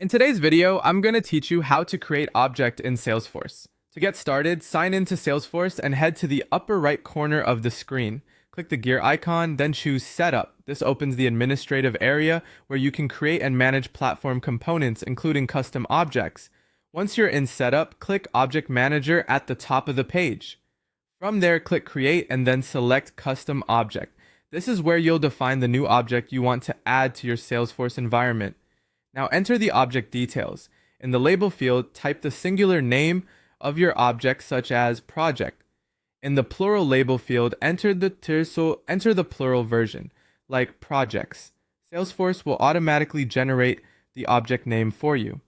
In today's video, I'm going to teach you how to create object in Salesforce. To get started, sign into Salesforce and head to the upper right corner of the screen. Click the gear icon, then choose Setup. This opens the administrative area where you can create and manage platform components, including custom objects. Once you're in Setup, click Object Manager at the top of the page. From there, click Create and then select Custom Object. This is where you'll define the new object you want to add to your Salesforce environment. Now enter the object details. In the label field, type the singular name of your object, such as project. In the plural label field, enter the plural version, like projects. Salesforce will automatically generate the object name for you.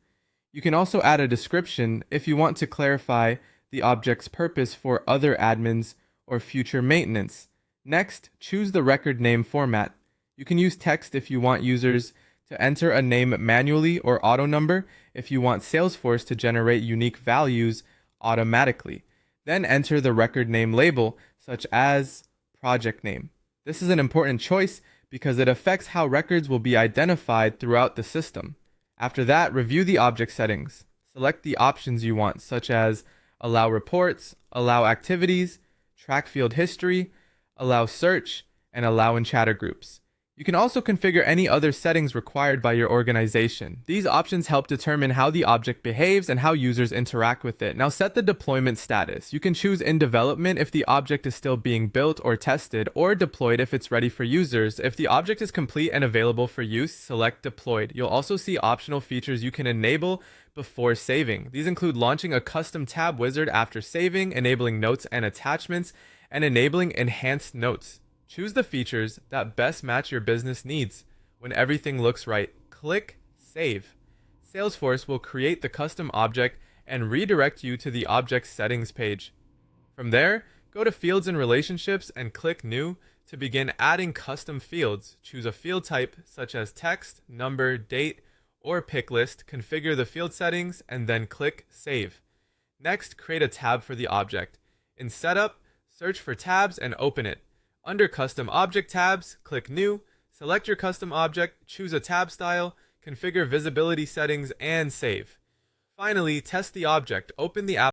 You can also add a description if you want to clarify the object's purpose for other admins or future maintenance. Next, choose the record name format. You can use text if you want users to enter a name manually, or auto number if you want Salesforce to generate unique values automatically. Then enter the record name label, such as project name. This is an important choice because it affects how records will be identified throughout the system. After that, review the object settings. Select the options you want, such as allow reports, allow activities, track field history, allow search, and allow in chatter groups. You can also configure any other settings required by your organization. These options help determine how the object behaves and how users interact with it. Now set the deployment status. You can choose in development if the object is still being built or tested, or deployed if it's ready for users. If the object is complete and available for use, select deployed. You'll also see optional features you can enable before saving. These include launching a custom tab wizard after saving, enabling notes and attachments, and enabling enhanced notes. Choose the features that best match your business needs. When everything looks right, click Save. Salesforce will create the custom object and redirect you to the object settings page. From there, go to Fields and Relationships and click New to begin adding custom fields. Choose a field type such as text, number, date, or pick list. Configure the field settings and then click Save. Next, create a tab for the object. In Setup, search for tabs and open it. Under Custom Object tabs, click New, select your custom object, choose a tab style, configure visibility settings, and save. Finally, test the object. Open the app